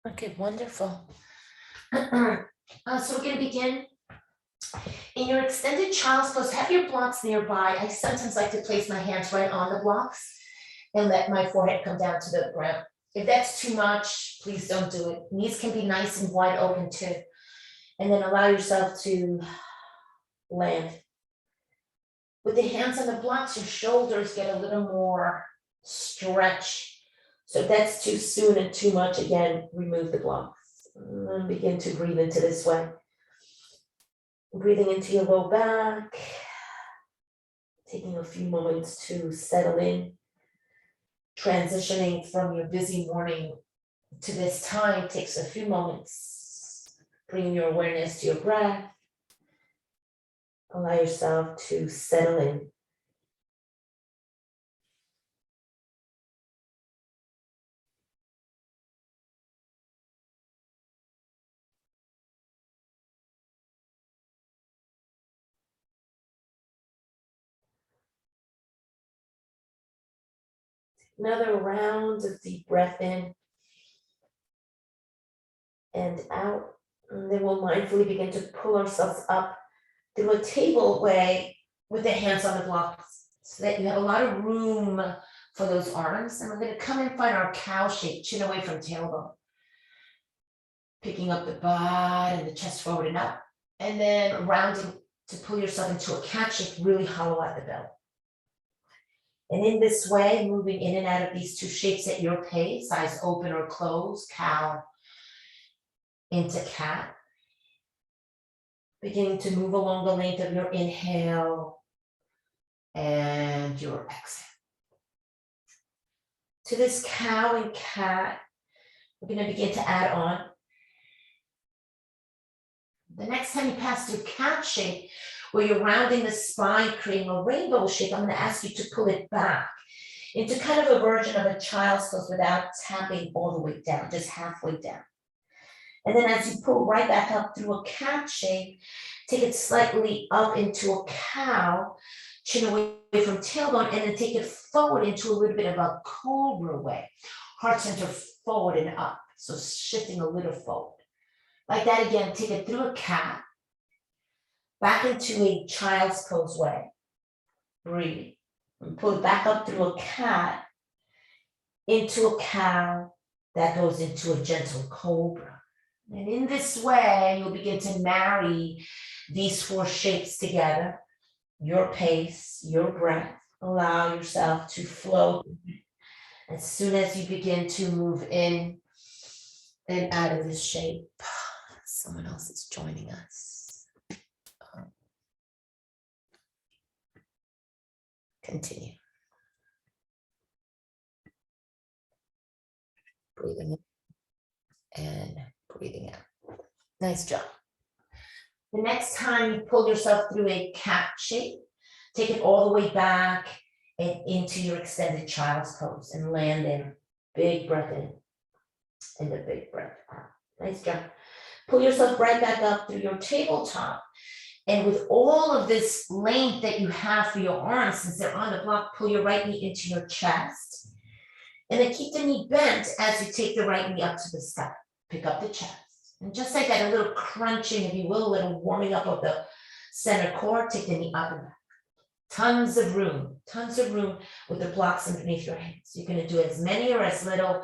Okay, wonderful. So we're going to begin. In your extended child's pose, have your blocks nearby. I sometimes like to place my hands right on the blocks and let my forehead come down to the ground. If that's too much, please don't do it. Knees can be nice and wide open too. And then allow yourself to land. With the hands on the blocks, your shoulders get a little more stretch. So if that's too soon and too much, again, remove the blocks. And begin to breathe into this way. Breathing into your low back. Taking a few moments to settle in. Transitioning from your busy morning to this time takes a few moments. Bring your awareness to your breath. Allow yourself to settle in. Another round of deep breath in and out. And then we'll mindfully begin to pull ourselves up through a table way with the hands on the blocks so that you have a lot of room for those arms. And we're going to come and find our cow shape, chin away from tailbone. Picking up the butt and the chest forward and up. And then rounding to pull yourself into a cat shape, really hollow out the belly. And in this way, moving in and out of these two shapes at your pace, eyes open or closed, cow into cat. Beginning to move along the length of your inhale and your exhale. To this cow and cat, we're going to begin to add on. The next time you pass through cat shape, where you're rounding the spine, creating a rainbow shape, I'm going to ask you to pull it back into kind of a version of a child's pose without tapping all the way down, just halfway down. And then as you pull right back up through a cat shape, take it slightly up into a cow, chin away from tailbone, and then take it forward into a little bit of a cobra way. Heart center forward and up, so shifting a little forward. Like that again, take it through a cat, back into a child's pose way. Breathe. And pull it back up through a cat, into a cow, that goes into a gentle cobra. And in this way, you'll begin to marry these four shapes together. Your pace, your breath. Allow yourself to flow. As soon as you begin to move in and out of this shape, someone else is joining us. Continue. Breathing in and breathing out. Nice job. The next time you pull yourself through a cat shape, take it all the way back and into your extended child's pose and land there. Big breath in and a big breath out. Nice job. Pull yourself right back up through your tabletop. And with all of this length that you have for your arms, since they're on the block, pull your right knee into your chest. And then keep the knee bent as you take the right knee up to the sky. Pick up the chest. And just like that, a little crunching, if you will, a little warming up of the center core, take the knee up and back. Tons of room with the blocks underneath your hands. You're going to do as many or as little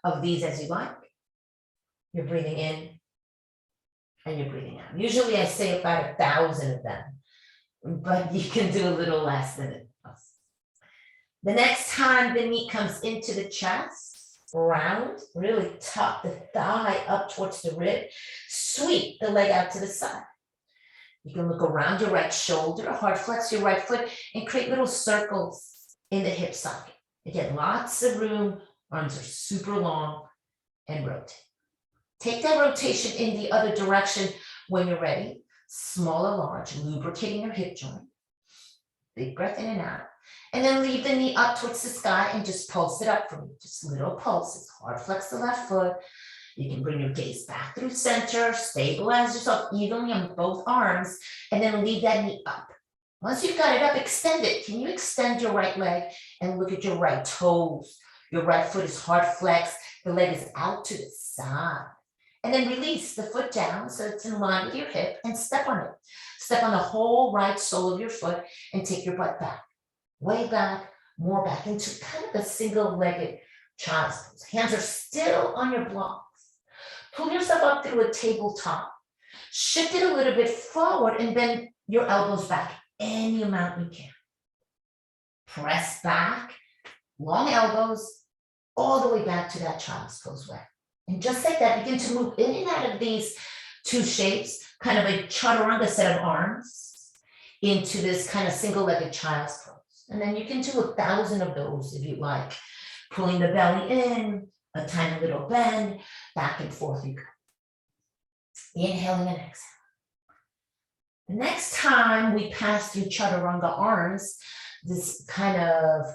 of these as you like. You're breathing in and you're breathing out. Usually I say about 1,000 of them, but you can do a little less than it. The next time the knee comes into the chest, round, really tuck the thigh up towards the rib, sweep the leg out to the side. You can look around your right shoulder, hard flex your right foot, and create little circles in the hip socket. Again, lots of room, arms are super long, and rotate. Take that rotation in the other direction when you're ready. Small or large, lubricating your hip joint. Big breath in and out. And then leave the knee up towards the sky and just pulse it up for me. Just little pulses. Hard flex the left foot. You can bring your gaze back through center, stabilize yourself evenly on both arms, and then leave that knee up. Once you've got it up, extend it. Can you extend your right leg and look at your right toes? Your right foot is hard flexed. The leg is out to the side. And then release the foot down so it's in line with your hip and step on it. Step on the whole right sole of your foot and take your butt back. Way back, more back into kind of a single-legged child's pose. Hands are still on your blocks. Pull yourself up through a tabletop. Shift it a little bit forward and bend your elbows back any amount you can. Press back, long elbows, all the way back to that child's pose way. And just like that, begin to move in and out of these two shapes, kind of a chaturanga set of arms into this kind of single-legged child's pose. And then you can do 1,000 of those if you like. Pulling the belly in, a tiny little bend, back and forth you go. Inhaling and exhaling. The next time we pass through chaturanga arms, this kind of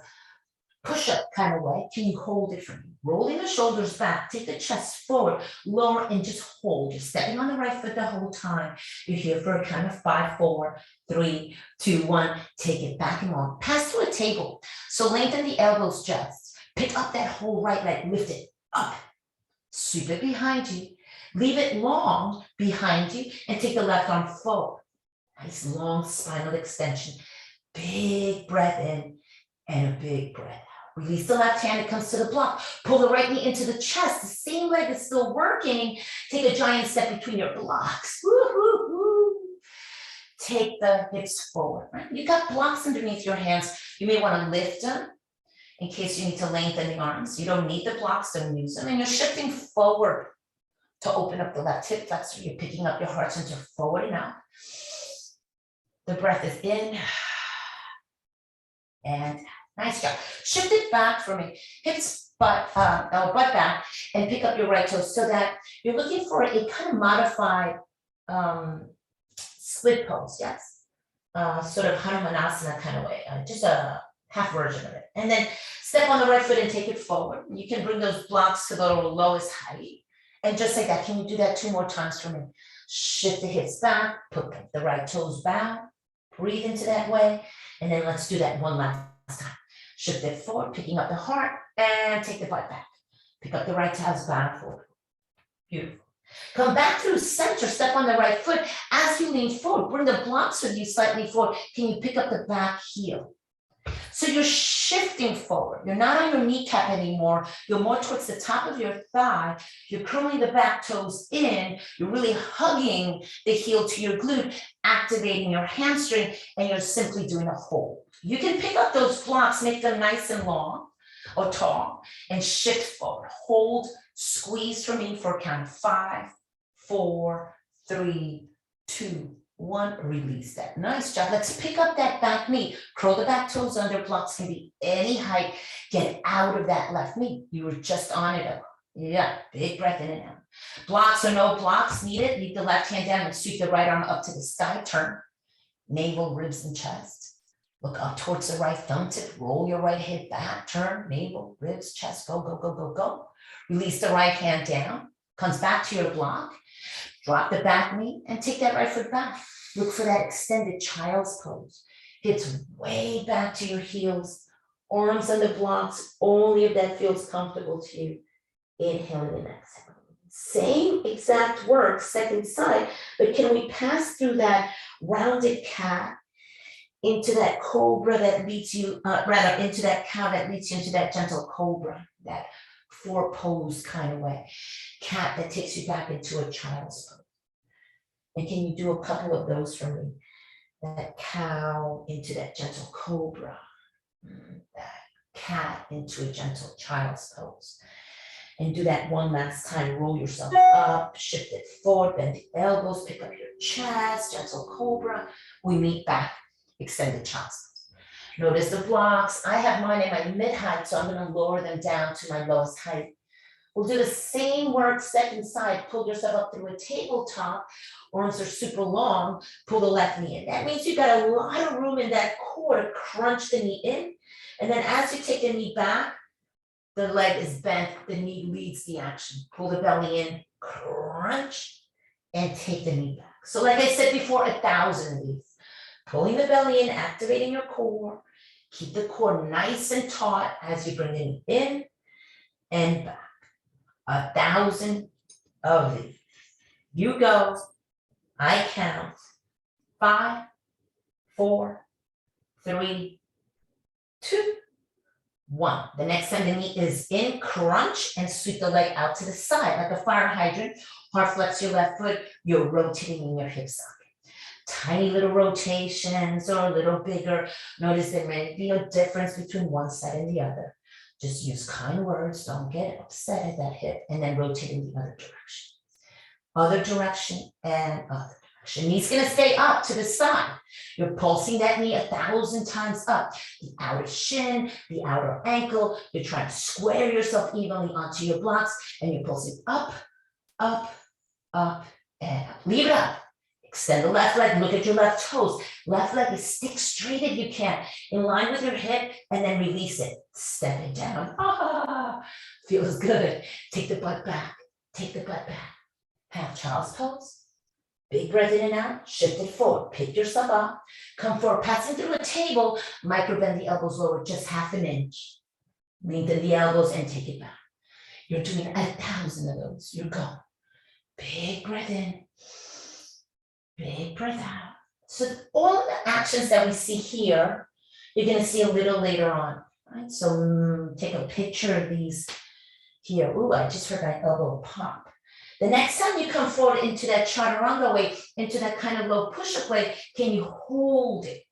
push-up kind of way, can you hold it for me? Rolling the shoulders back, take the chest forward, lower, and just hold. You're stepping on the right foot the whole time. You're here for a count of 5, 4, 3, 2, 1. Take it back and long. Pass through a table. So lengthen the elbows just. Pick up that whole right leg, lift it up. Sweep it behind you. Leave it long behind you and take the left arm forward. Nice long spinal extension. Big breath in and a big breath out. Release the left hand, it comes to the block. Pull the right knee into the chest. The same leg is still working. Take a giant step between your blocks. Woo-hoo-hoo. Take the hips forward. Right? You got blocks underneath your hands. You may want to lift them in case you need to lengthen the arms. You don't need the blocks, don't use them. And you're shifting forward to open up the left hip flexor. You're picking up your heart center forward and out. The breath is in and out. Nice job. Shift it back for me. Hips, butt back, and pick up your right toes so that you're looking for a kind of modified split pose. Yes, sort of Hanumanasana kind of way. Just a half version of it. And then step on the right foot and take it forward. You can bring those blocks to the lowest height. And just like that, can you do that 2 more times for me? Shift the hips back, put the right toes back, breathe into that way. And then let's do that one last time. Shift it forward, picking up the heart, and take the butt back. Pick up the right toes back forward. Beautiful. Come back through center, step on the right foot. As you lean forward, bring the blocks with you slightly forward. Can you pick up the back heel? So you're shifting forward. You're not on your kneecap anymore. You're more towards the top of your thigh. You're curling the back toes in. You're really hugging the heel to your glute, activating your hamstring, and you're simply doing a hold. You can pick up those blocks, make them nice and long or tall, and shift forward. Hold, squeeze for me for a count of 5, 4, 3, 2, 1. Release that. Nice job. Let's pick up that back knee. Curl the back toes under. Blocks can be any height. Get out of that left knee. You were just on it. Yeah, big breath in and out. Blocks or no blocks needed. Leave the left hand down and sweep the right arm up to the sky. Turn. Navel, ribs, and chest. Look up towards the right thumb tip. Roll your right hip back. Turn. Navel, ribs, chest. Go, go, go, go, go. Release the right hand down. Comes back to your block. Drop the back knee and take that right foot back. Look for that extended child's pose. Hips way back to your heels. Arms on the blocks, only if that feels comfortable to you. Inhaling and exhaling. Same exact work, second side, but can we pass through that rounded cat into that cobra that leads you, into that cow that leads you into that gentle cobra, that 4 pose kind of way. Cat that takes you back into a child's pose. And can you do a couple of those for me? That cow into that gentle cobra. That cat into a gentle child's pose. And do that one last time. Roll yourself up, shift it forward, bend the elbows, pick up your chest, gentle cobra. We meet back, extended child's pose. Notice the blocks. I have mine in my mid-height, so I'm going to lower them down to my lowest height. We'll do the same work, second side. Pull yourself up through a tabletop. Arms are super long. Pull the left knee in. That means you've got a lot of room in that core to crunch the knee in. And then as you take the knee back, the leg is bent. The knee leads the action. Pull the belly in, crunch, and take the knee back. So like I said before, 1,000 of these. Pulling the belly in, activating your core. Keep the core nice and taut as you bring the knee in and back. 1,000 of these. You go, I count, 5, 4, 3, 2, 1. The next time the knee is in, crunch and sweep the leg out to the side like a fire hydrant. Hard flex your left foot, you're rotating in your hip socket. Tiny little rotations or a little bigger. Notice there may be a difference between one side and the other. Just use kind words, don't get upset at that hip, and then rotate in the other direction. Other direction and other direction. Knee's gonna stay up to the side. You're pulsing that knee 1,000 times up. The outer shin, the outer ankle. You're trying to square yourself evenly onto your blocks, and you're pulsing up, up, up, and up. Leave it up. Extend the left leg, look at your left toes. Left leg is stick straight if you can, in line with your hip, and then release it. Step it down. Ah, feels good. Take the butt back. Take the butt back. Half child's pose. Big breath in and out. Shift it forward. Pick yourself up. Come forward, passing through a table. Micro bend the elbows lower just 1/2 inch. Lengthen the elbows and take it back. You're doing 1,000 of those. You're going. Big breath in. Big breath out. So all of the actions that we see here, you're going to see a little later on. Right? So take a picture of these here. Ooh, I just heard my elbow pop. The next time you come forward into that chaturanga way, into that kind of low push-up way, can you hold it?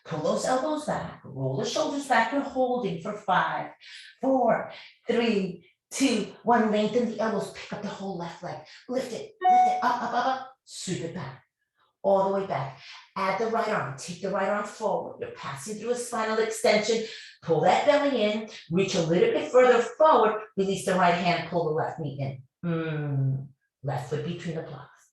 Pull those elbows back, roll the shoulders back. You're holding for 5, 4, 3, 2, 1. Lengthen the elbows, pick up the whole left leg. Lift it, up, up, up, up. Sweep it back. All the way back. Add the right arm. Take the right arm forward. You're passing through a spinal extension. Pull that belly in. Reach a little bit further forward. Release the right hand. Pull the left knee in. Left foot between the blocks.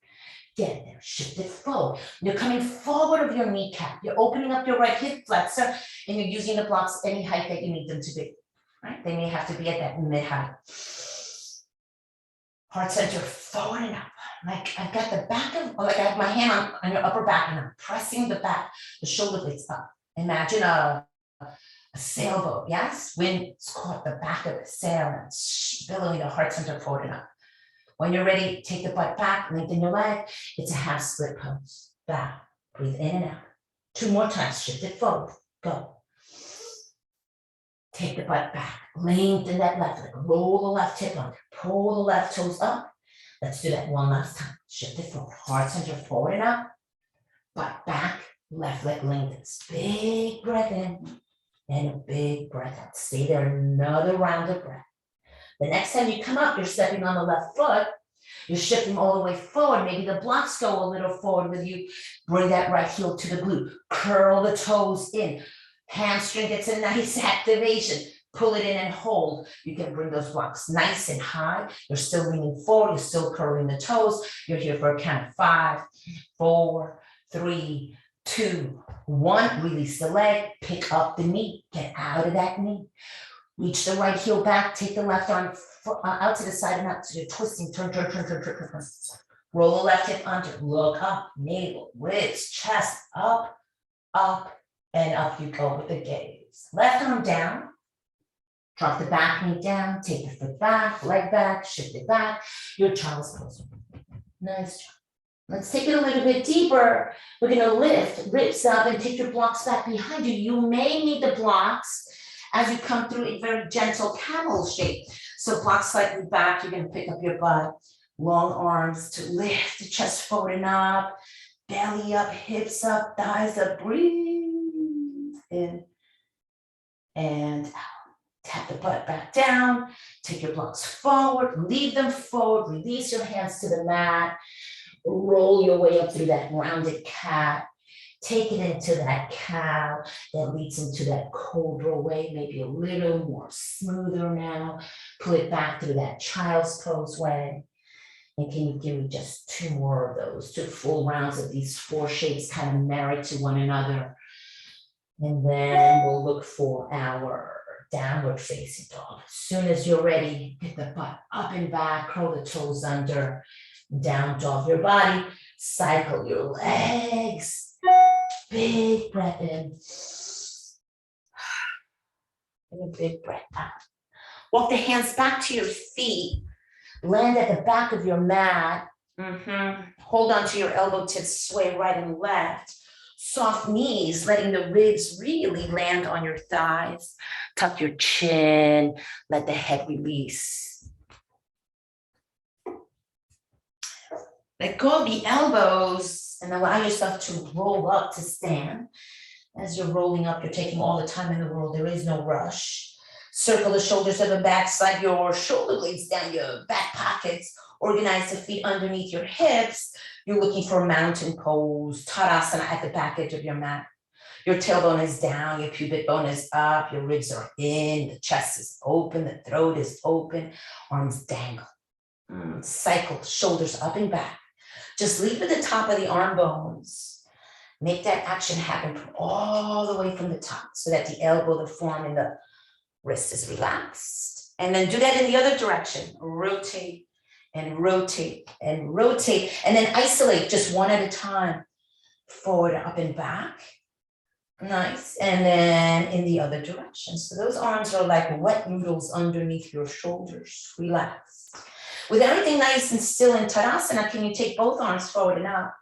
Get there. Shift it forward. You're coming forward of your kneecap. You're opening up your right hip flexor, and you're using the blocks any height that you need them to be. Right? They may have to be at that mid-height. Heart center forward and up. Like I've got the back of, like I have my hand on your upper back and I'm pressing the back, the shoulder blades up. Imagine a sailboat, yes? Wind's caught the back of the sail and billowing the heart center forward and up. When you're ready, take the butt back, lengthen your leg. It's a half split pose. Back, breathe in and out. 2 more times, shift it forward, go. Take the butt back, lengthen that left leg, roll the left hip under, pull the left toes up. Let's do that one last time. Shift it forward, heart center forward and up, butt back, left leg lengthens. Big breath in and a big breath out. Stay there, another round of breath. The next time you come up, you're stepping on the left foot. You're shifting all the way forward. Maybe the blocks go a little forward with you. Bring that right heel to the glute. Curl the toes in. Hamstring gets a nice activation. Pull it in and hold. You can bring those blocks nice and high. You're still leaning forward. You're still curling the toes. You're here for a count of 5, 4, 3, 2, 1. Release the leg. Pick up the knee. Get out of that knee. Reach the right heel back. Take the left arm out to the side and out. So you're twisting. Turn. Roll the left hip under. Look up. Navel, ribs, chest. Up, up, and up you go with the gaze. Left arm down. Drop the back knee down. Take the foot back. Leg back. Shift it back. Your child's pose. Nice job. Let's take it a little bit deeper. We're going to lift ribs up and take your blocks back behind you. You may need the blocks as you come through a very gentle camel shape. So blocks slightly back, you're gonna pick up your butt, long arms to lift the chest forward and up, belly up, hips up, thighs up, breathe in and out. Tap the butt back down, take your blocks forward, lead them forward, release your hands to the mat, roll your way up through that rounded cat. Take it into that cow that leads into that cobra way, maybe a little more smoother now. Pull it back through that child's pose way. And can you give me just 2 more of those, 2 full rounds of these 4 shapes kind of married to one another. And then we'll look for our downward facing dog. As soon as you're ready, get the butt up and back, curl the toes under, down dog your body, cycle your legs. Big breath in. And a big breath out. Walk the hands back to your feet. Land at the back of your mat. Hold on to your elbow tips, sway right and left. Soft knees, letting the ribs really land on your thighs. Tuck your chin, let the head release. Let go of the elbows and allow yourself to roll up to stand. As you're rolling up, you're taking all the time in the world. There is no rush. Circle the shoulders to the back, slide your shoulder blades down your back pockets. Organize the feet underneath your hips. You're looking for a mountain pose, Tadasana at the back edge of your mat. Your tailbone is down, your pubic bone is up, your ribs are in, the chest is open, the throat is open, arms dangle. Cycle, shoulders up and back. Just leave at the top of the arm bones. Make that action happen from all the way from the top so that the elbow, the forearm, and the wrist is relaxed. And then do that in the other direction. Rotate and rotate and rotate. And then isolate just one at a time. Forward, up and back. Nice. And then in the other direction. So those arms are like wet noodles underneath your shoulders. Relax. With everything nice and still in Tadasana, can you take both arms forward and up?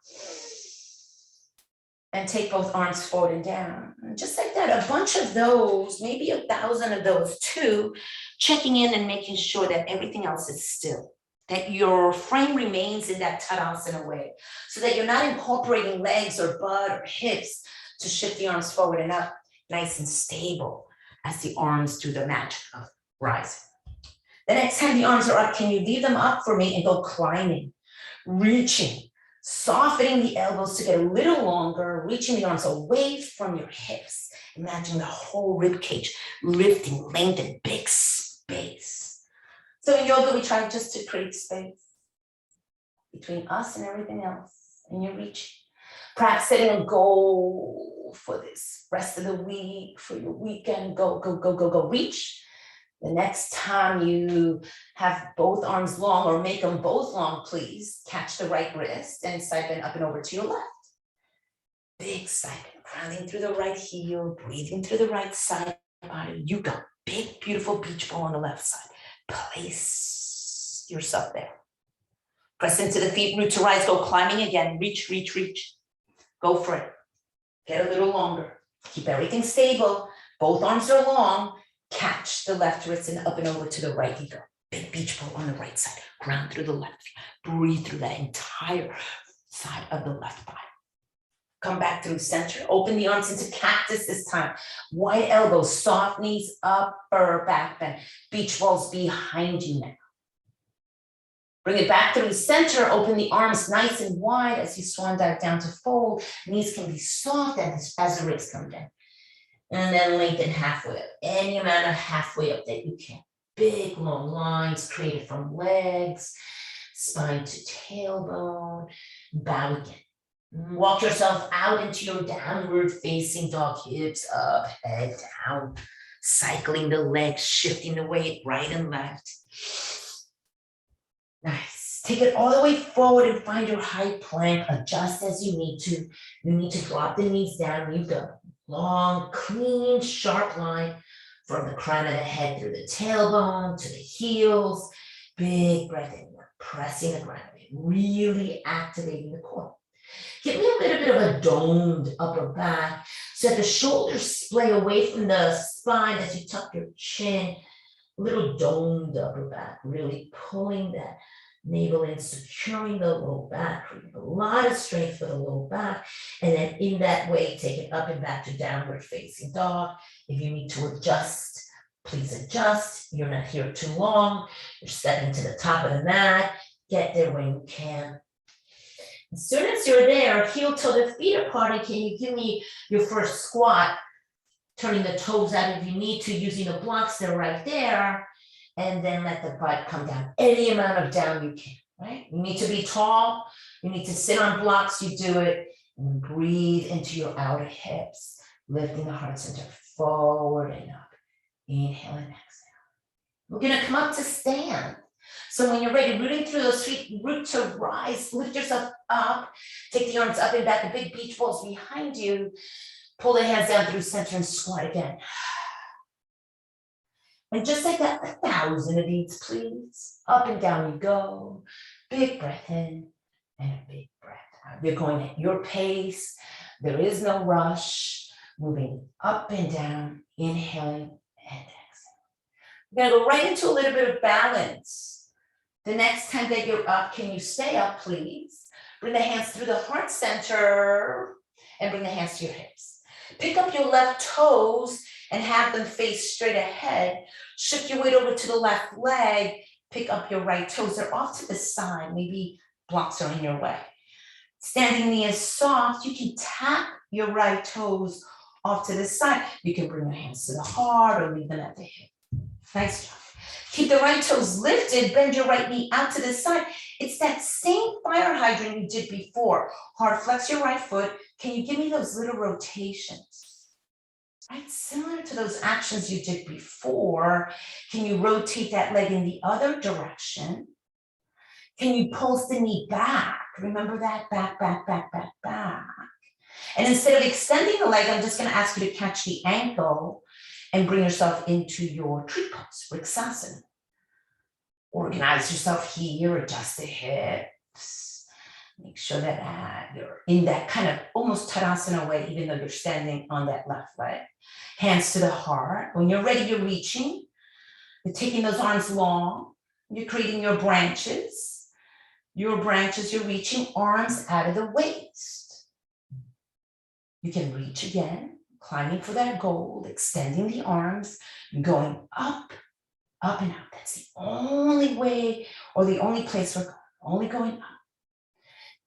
And take both arms forward and down. And just like that, a bunch of those, maybe 1,000 of those too, checking in and making sure that everything else is still, that your frame remains in that Tadasana way, so that you're not incorporating legs or butt or hips to shift the arms forward and up, nice and stable as the arms do the magic of rising. The next time the arms are up, can you leave them up for me and go climbing, reaching, softening the elbows to get a little longer, reaching the arms away from your hips. Imagine the whole rib cage lifting, lengthen, big space. So in yoga, we try just to create space between us and everything else. And you're reaching. Perhaps setting a goal for this rest of the week, for your weekend. Go, go, go, go, go. Reach. The next time you have both arms long, or make them both long, please catch the right wrist and siphon up and over to your left. Big siphon, grounding through the right heel, breathing through the right side body. You go. Big, beautiful beach ball on the left side. Place yourself there. Press into the feet, root to rise, go climbing again. Reach, reach, reach. Go for it. Get a little longer. Keep everything stable. Both arms are long. Catch the left wrist and up and over to the right. You go. Big beach ball on the right side. Ground through the left. Breathe through that entire side of the left body. Come back through center. Open the arms into cactus this time. Wide elbows, soft knees, upper back bend. Beach balls behind you now. Bring it back through center. Open the arms nice and wide as you swan dive down to fold. Knees can be soft as the ribs come down. And then lengthen halfway up. Any amount of halfway up that you can. Big long lines created from legs, spine to tailbone. Bow again. Walk yourself out into your downward facing dog, hips up, head down. Cycling the legs, shifting the weight right and left. Nice. Take it all the way forward and find your high plank. Adjust as you need to. You need to drop the knees down. You go. Long, clean, sharp line from the crown of the head through the tailbone to the heels. Big breath in, pressing the ground, really activating the core. Give me a little bit of a domed upper back so that the shoulders splay away from the spine as you tuck your chin. A little domed upper back, really pulling that navel in, securing the low back, creating a lot of strength for the low back. And then in that way, take it up and back to downward facing dog. If you need to adjust, please adjust. You're not here too long. You're stepping to the top of the mat. Get there when you can. As soon as you're there, heel toe the feet apart, and can you give me your first squat? Turning the toes out if you need to, using the blocks, they're right there. And then let the butt come down. Any amount of down you can, right? You need to be tall. You need to sit on blocks, you do it. And breathe into your outer hips. Lifting the heart center forward and up. Inhale and exhale. We're gonna come up to stand. So when you're ready, rooting through those feet, root to rise, lift yourself up. Take the arms up and back, the big beach balls behind you. Pull the hands down through center and squat again. And just like that, 1,000 of these, please. Up and down you go. Big breath in and a big breath out. You're going at your pace. There is no rush. Moving up and down, inhaling and exhaling. We're gonna go right into a little bit of balance. The next time that you're up, can you stay up, please? Bring the hands through the heart center and bring the hands to your hips. Pick up your left toes and have them face straight ahead. Shift your weight over to the left leg. Pick up your right toes. They're off to the side. Maybe blocks are in your way. Standing knee is soft. You can tap your right toes off to the side. You can bring your hands to the heart or leave them at the hip. Nice job. Keep the right toes lifted. Bend your right knee out to the side. It's that same fire hydrant you did before. Hard flex your right foot. Can you give me those little rotations? Right, similar to those actions you did before. Can you rotate that leg in the other direction? Can you pulse the knee back? Remember that? Back, back, back, back, back. And instead of extending the leg, I'm just going to ask you to catch the ankle and bring yourself into your tree pose, Vrksasana. Organize yourself here, adjust the hips. Make sure that you're in that kind of almost Tadasana way, even though you're standing on that left leg. Hands to the heart. When you're ready, you're reaching. You're taking those arms long. You're creating your branches. Your branches, you're reaching arms out of the waist. You can reach again, climbing for that goal, extending the arms, going up and out. That's the only way or the only place we're going, only going up.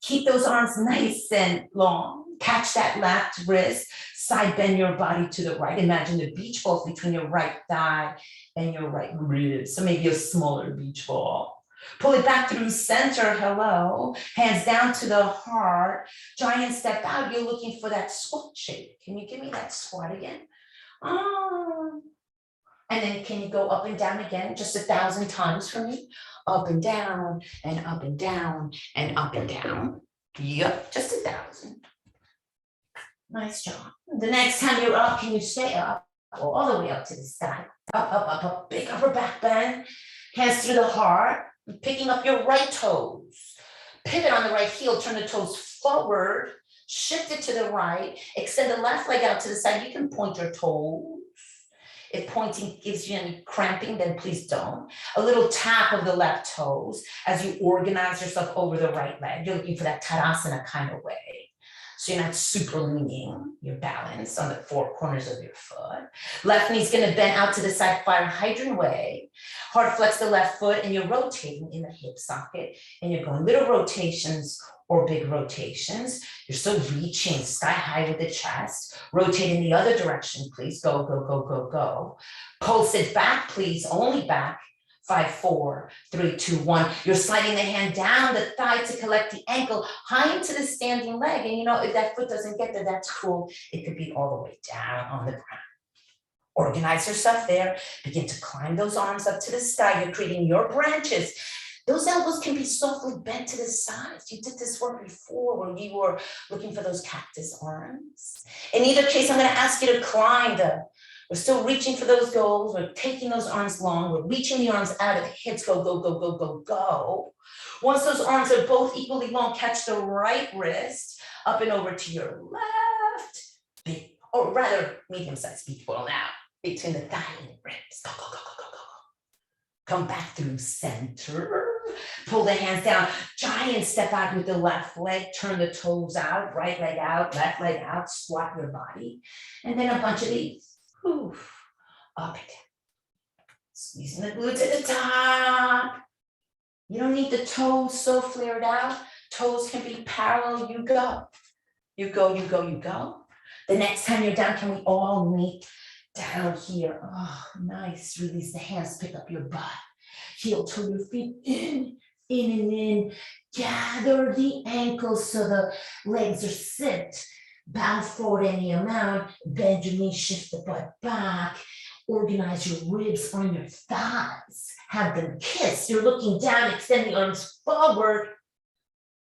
Keep those arms nice and long. Catch that left wrist, side bend your body to the right. Imagine the beach balls between your right thigh and your right rib. So maybe a smaller beach ball. Pull it back through center, hello. Hands down to the heart. Giant step out, you're looking for that squat shape. Can you give me that squat again? Oh. And then can you go up and down again, just 1,000 times for me? Up and down, and up and down, and up and down. Yep, just 1,000. Nice job. The next time you're up, can you stay up? Go all the way up to the sky. Up, up, up, up. Big upper back bend. Hands through the heart. Picking up your right toes. Pivot on the right heel. Turn the toes forward. Shift it to the right. Extend the left leg out to the side. You can point your toes. If pointing gives you any cramping, then please don't. A little tap of the left toes as you organize yourself over the right leg. You're looking for that Tadasana kind of way. So you're not super leaning your balance on the four corners of your foot. Left knee's gonna bend out to the side, fire hydrant way. Hard flex the left foot and you're rotating in the hip socket and you're going little rotations or big rotations. You're still reaching sky high with the chest. Rotate in the other direction, please. Go, go, go, go, go. Pulse it back, please, only back. 5, 4, 3, 2, 1. You're sliding the hand down the thigh to collect the ankle high into the standing leg. And you know, if that foot doesn't get there, that's cool. It could be all the way down on the ground. Organize yourself there. Begin to climb those arms up to the sky. You're creating your branches. Those elbows can be softly bent to the sides. You did this work before when you were looking for those cactus arms. In either case, I'm going to ask you to climb them. We're still reaching for those goals. We're taking those arms long. We're reaching the arms out of the hips. Go, go, go, go, go, go. Once those arms are both equally long, catch the right wrist up and over to your left. Big, or rather, medium-sized beach ball now. Between the thigh and the ribs. Go, go, go, go, go, go. Come back through center. Pull the hands down. Giant step out with the left leg. Turn the toes out. Right leg out. Left leg out. Squat your body. And then a bunch of these. Oof. Up and down. Squeezing the glutes at the top. You don't need the toes so flared out. Toes can be parallel. You go. You go, you go, you go. The next time you're down, can we all meet down here? Oh, nice. Release the hands. Pick up your butt. Heel toe your feet in and in. Gather the ankles so the legs are sit. Bow forward any amount. Bend your knees, shift the butt back. Organize your ribs on your thighs. Have them kiss. You're looking down, extend the arms forward.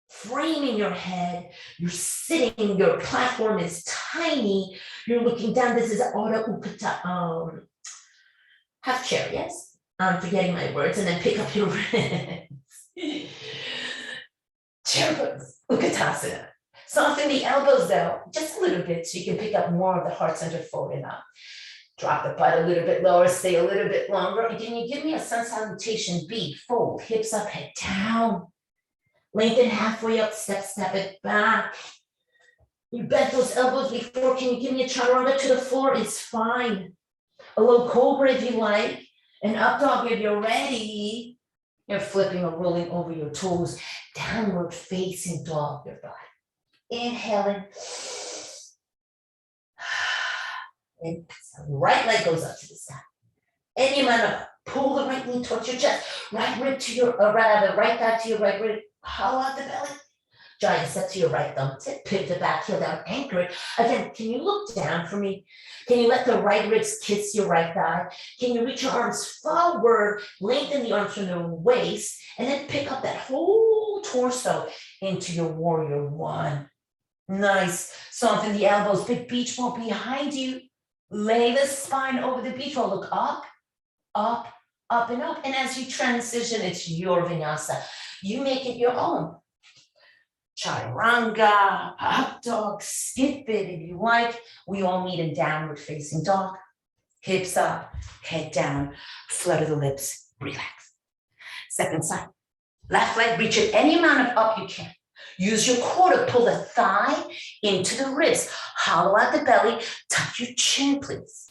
Framing your head. You're sitting. Your platform is tiny. You're looking down. This is Adho Utthana Half chair, yes? I'm forgetting my words, and then pick up your ribs. Chair pose, Utkatasana. Soften the elbows though, just a little bit, so you can pick up more of the heart center folding up. Drop the butt a little bit lower, stay a little bit longer. And can you give me a Sun Salutation B? Fold, hips up, head down. Lengthen halfway up, step it back. You bent those elbows before. Can you give me a chaturanga to the floor? It's fine. A little cobra if you like. An up dog if you're ready. You're flipping or rolling over your toes. Downward facing dog, your body. Inhaling. And right leg goes up to the side. Any amount of pull the right knee towards your chest. Right rib to your, rather, right thigh to your right rib. Hollow out the belly. Giant step to your right thumb tip. Pivot the back heel down. Anchor it. Again, can you look down for me? Can you let the right ribs kiss your right thigh? Can you reach your arms forward? Lengthen the arms from the waist. And then pick up that whole torso into your warrior one. Nice. Soften the elbows. Big beach ball behind you. Lay the spine over the beach ball. Look up, up, up, and up. And as you transition, it's your vinyasa. You make it your own. Chaturanga, up dog, skip it if you like. We all meet in downward facing dog. Hips up, head down, flutter the lips, relax. Second side. Left leg, reach it any amount of up you can. Use your core to pull the thigh into the ribs. Hollow out the belly, tuck your chin, please.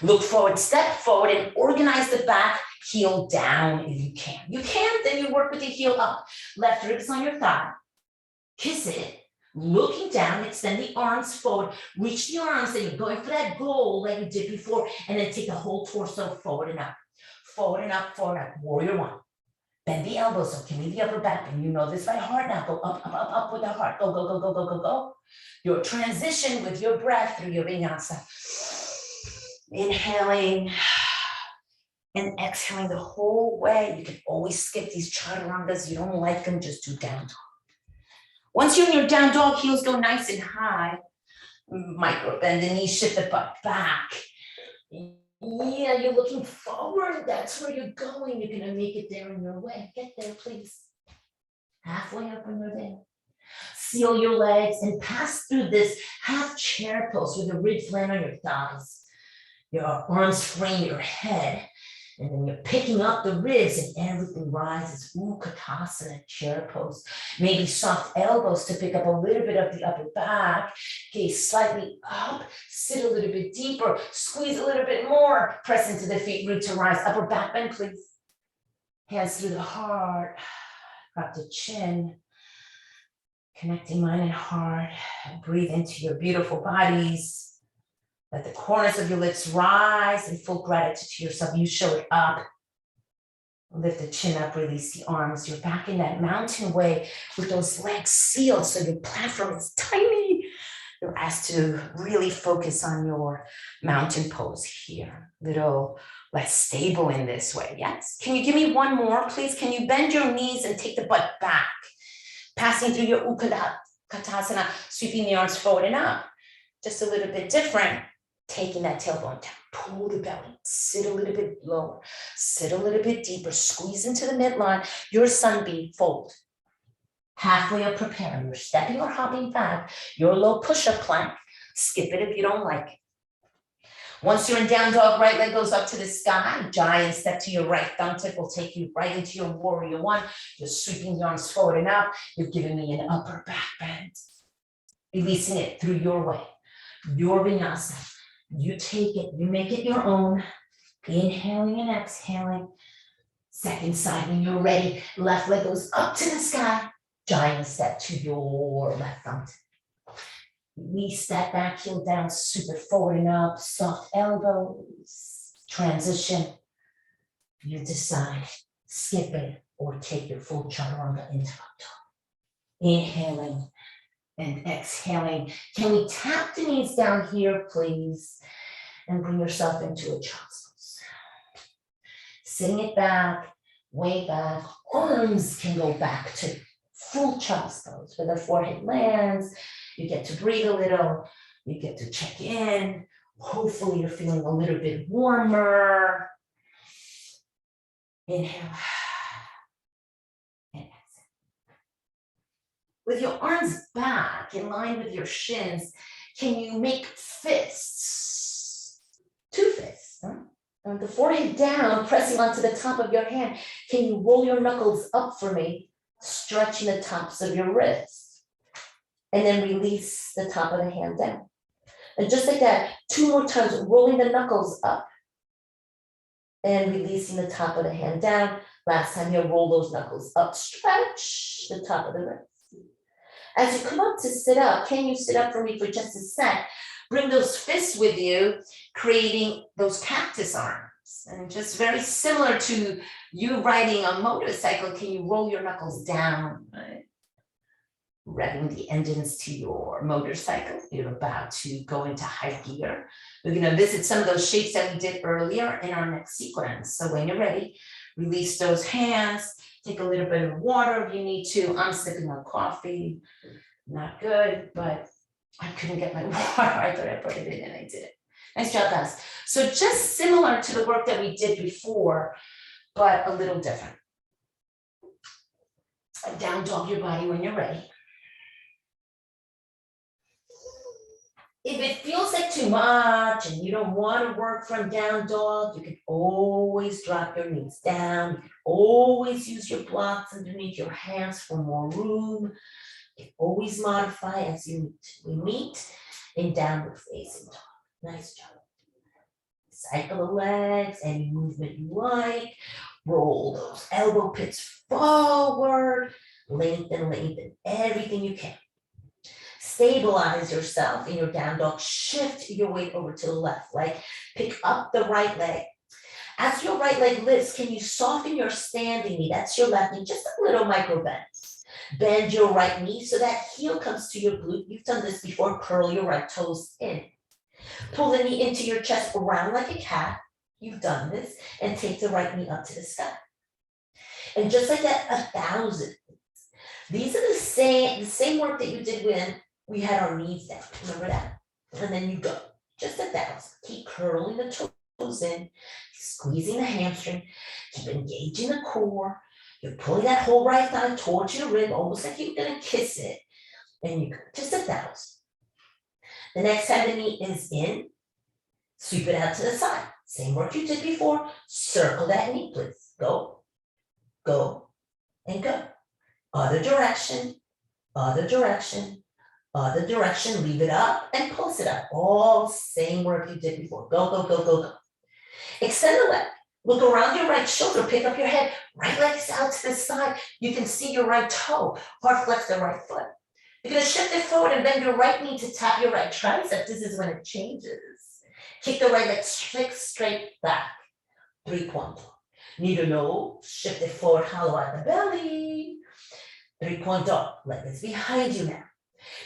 Look forward, step forward, and organize the back, heel down if you can. You can't, then you work with the heel up. Left ribs on your thigh. Kiss it. Looking down, extend the arms forward. Reach the arms, then you're going for that goal like you did before, and then take the whole torso forward and up. Forward and up, forward and up. Warrior one. Bend the elbows, so can leave the upper back, and you know this by heart now. Go up, up, up, up with the heart. Go, go, go, go, go, go, go. Your transition with your breath through your vinyasa. Inhaling and exhaling the whole way. You can always skip these chaturangas. You don't like them, just do down dog. Once you're in your down dog, heels go nice and high. Micro bend the knees, shift the butt back. Yeah, you're looking forward. That's where you're going. You're going to make it there in your way. Get there, please. Halfway up when you're there. Seal your legs and pass through this half chair pose with the ribs land on your thighs. Your arms frame your head. And then you're picking up the ribs and everything rises. Utkatasana, chair pose. Maybe soft elbows to pick up a little bit of the upper back. Gaze slightly up, sit a little bit deeper, squeeze a little bit more. Press into the feet, root to rise. Upper back bend, please. Hands through the heart. Drop the chin. Connecting mind and heart. Breathe into your beautiful bodies. Let the corners of your lips rise in full gratitude to yourself. You show it up. Lift the chin up, release the arms. You're back in that mountain way with those legs sealed so your platform is tiny. You're asked to really focus on your mountain pose here. Little less stable in this way, yes? Can you give me one more, please? Can you bend your knees and take the butt back? Passing through your Utkatasana, sweeping the arms forward and up. Just a little bit different. Taking that tailbone down, pull the belly, sit a little bit lower, sit a little bit deeper, squeeze into the midline, your sun B, fold. Halfway up, preparing, you're stepping or hopping back, your low push-up plank, skip it if you don't like it. Once you're in down dog, right leg goes up to the sky, giant step to your right thumb tip will take you right into your warrior one. You're sweeping the arms forward and up, you're giving me an upper back bend. Releasing it through your way, your vinyasa. You take it, you make it your own. Inhaling and exhaling. Second side when you're ready. Left leg goes up to the sky. Giant step to your left thumb. Release that back heel down, super forward and up. Soft elbows. Transition. You decide, skip it or take your full chaturanga into up dog. Inhaling and exhaling. Can we tap the knees down here, please? And bring yourself into a child's pose. Sitting it back, way back. Arms can go back to full child's pose where the forehead lands. You get to breathe a little. You get to check in. Hopefully you're feeling a little bit warmer. Inhale. And exhale. With your arms back in line with your shins, can you make fists? 2 fists. Huh? And the forehead down, pressing onto the top of your hand. Can you roll your knuckles up for me, stretching the tops of your wrists? And then release the top of the hand down. And just like that, 2 more times, rolling the knuckles up and releasing the top of the hand down. Last time you roll those knuckles up, stretch the top of the wrist. As you come up to sit up, can you sit up for me for just a sec? Bring those fists with you, creating those cactus arms. And just very similar to you riding a motorcycle, can you roll your knuckles down, right? Revving the engines to your motorcycle. You're about to go into high gear. We're going to visit some of those shapes that we did earlier in our next sequence. So when you're ready, release those hands. Take a little bit of water if you need to. I'm sipping on coffee. Not good, but I couldn't get my water. I thought I put it in and I did it. Nice job, guys. So just similar to the work that we did before, but a little different. Down dog your body when you're ready. If it feels like too much and you don't want to work from down dog, you can always drop your knees down. You can always use your blocks underneath your hands for more room. You can always modify as you meet. We meet in downward facing dog. Nice job. Cycle the legs, any movement you like. Roll those elbow pits forward. Lengthen everything you can. Stabilize yourself in your down dog. Shift your weight over to the left leg. Pick up the right leg. As your right leg lifts, can you soften your standing knee? That's your left knee, just a little micro bend. Bend your right knee so that heel comes to your glute. You've done this before. Curl your right toes in. Pull the knee into your chest, around like a cat. You've done this. And take the right knee up to the sky. And just like that, 1,000. These are the same work that you did when we had our knees down. Remember that? And then you go. Just 1,000. Keep curling the toes in. Squeezing the hamstring. Keep engaging the core. You're pulling that whole right thigh towards your rib, almost like you're going to kiss it. And you go. Just 1,000. The next time the knee is in, sweep it out to the side. Same work you did before. Circle that knee, please. Go, go, and go. Other direction, other direction, other direction. Leave it up and pulse it up. All same work you did before. Go, go, go, go, go. Extend the leg. Look around your right shoulder. Pick up your head. Right leg is out to the side. You can see your right toe. Hard flex the right foot. You're going to shift it forward and bend your right knee to tap your right tricep. This is when it changes. Kick the right leg straight back. 3-point dog. Knee to nose. Shift it forward, hollow out the belly. 3-point dog. Leg is behind you now.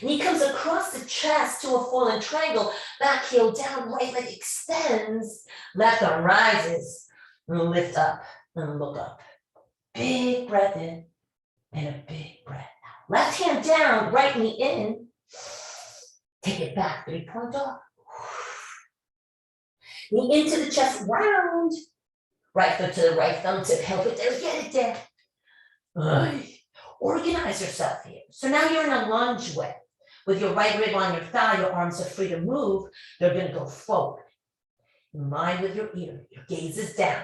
Knee comes across the chest to a fallen triangle. Back heel down, right leg extends. Left arm rises. Lift up and look up. Big breath in and a big breath out. Left hand down, right knee in. Take it back, 3-point dog. Knee into the chest, round. Right foot to the right thumb tip. Help it there, get it there. Organize yourself here. So now you're in a lunge way. With your right rib on your thigh, your arms are free to move. They're going to go forward. In line with your ear. Your gaze is down.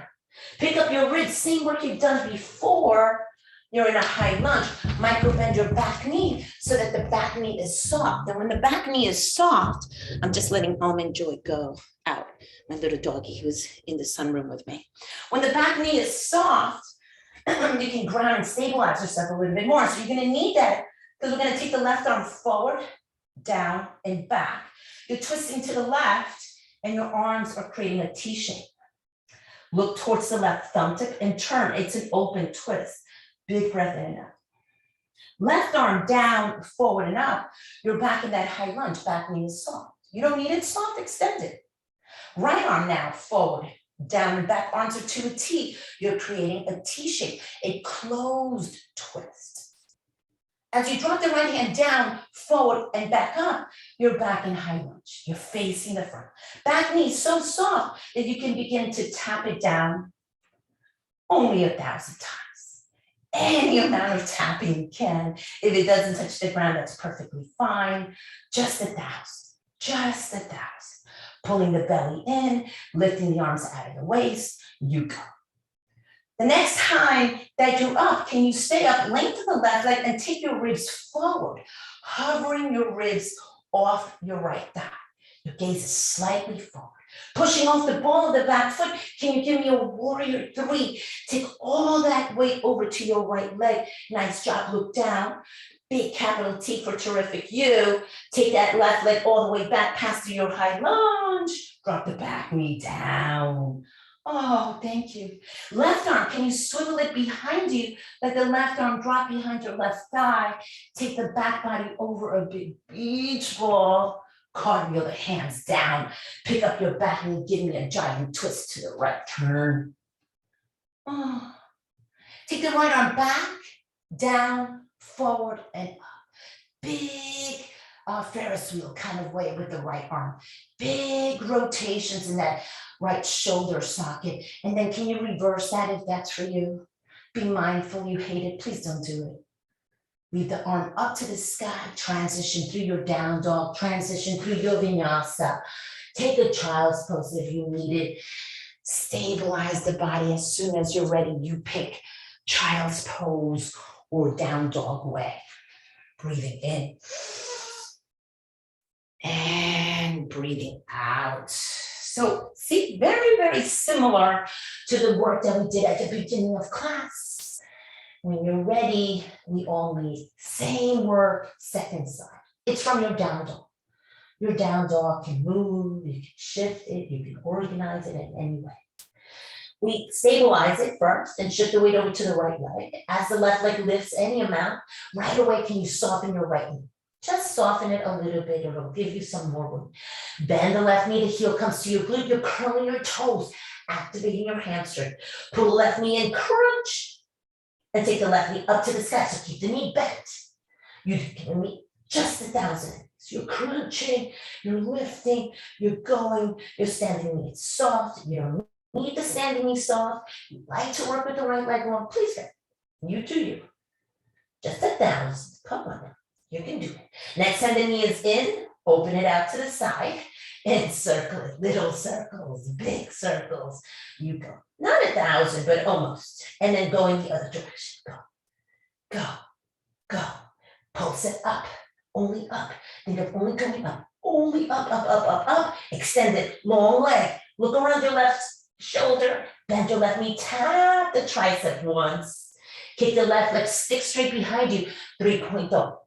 Pick up your ribs. Same work you've done before. You're in a high lunge. Micro bend your back knee so that the back knee is soft. And when the back knee is soft, I'm just letting Almond Joy go out. My little doggy who's in the sunroom with me. When the back knee is soft, you can ground and stabilize yourself a little bit more. So you're going to need that because we're going to take the left arm forward, down, and back. You're twisting to the left, and your arms are creating a T shape. Look towards the left thumb tip and turn. It's an open twist. Big breath in and out. Left arm down, forward, and up. You're back in that high lunge. Back knee is soft. You don't need it soft, extend it. Right arm now, forward, down, and back. Arms are to a T. You're creating a T shape, a closed twist. As you drop the right hand down, forward, and back up, you're back in high lunge. You're facing the front. Back knee so soft that you can begin to tap it down only 1,000 times. Any amount of tapping you can. If it doesn't touch the ground, that's perfectly fine. Just 1,000, just 1,000. Pulling the belly in, lifting the arms out of the waist, you go. The next time that you're up, can you stay up, lengthen the left leg and take your ribs forward, hovering your ribs off your right thigh. Your gaze is slightly forward. Pushing off the ball of the back foot, can you give me a warrior 3? Take all that weight over to your right leg. Nice job, look down. Big capital T for terrific you. Take that left leg all the way back past your high lunge. Drop the back knee down. Oh, thank you. Left arm, can you swivel it behind you? Let the left arm drop behind your left thigh. Take the back body over a big beach ball. Cartwheel the hands down. Pick up your back knee, give me a giant twist to the right turn. Oh. Take the right arm back, down, forward, and up. Big Ferris wheel kind of way with the right arm. Big rotations in that right shoulder socket. And then can you reverse that if that's for you? Be mindful, you hate it, please don't do it. Leave the arm up to the sky, transition through your down dog, transition through your vinyasa. Take a child's pose if you need it. Stabilize the body as soon as you're ready. You pick child's pose or down dog way. Breathing in. And breathing out. So see, very, very similar to the work that we did at the beginning of class. When you're ready, we all need same work, second side. It's from your down dog. Your down dog can move, you can shift it, you can organize it in any way. We stabilize it first and shift the weight over to the right leg. As the left leg lifts any amount, right away can you soften your right knee? Just soften it a little bit, it'll give you some more room. Bend the left knee, the heel comes to your glute, you're curling your toes, activating your hamstring. Pull the left knee in, crunch. And take the left knee up to the sky, so keep the knee bent. You're giving me just 1,000. So you're crunching, you're lifting, you're going, your standing knee is soft. You don't need the standing knee soft. You like to work with the right leg long, please go. You do you. Just 1,000, come on now, you can do it. Next time the knee is in, open it out to the side and circle it, little circles, big circles. You go. Not 1,000, but almost. And then go in the other direction. Go, go, go. Pulse it up, only up. Think of only going up, only up, up, up, up, up. Extend it, long leg. Look around your left shoulder. Bend your left knee, tap the tricep once. Kick the left leg, stick straight behind you, 3-point dog.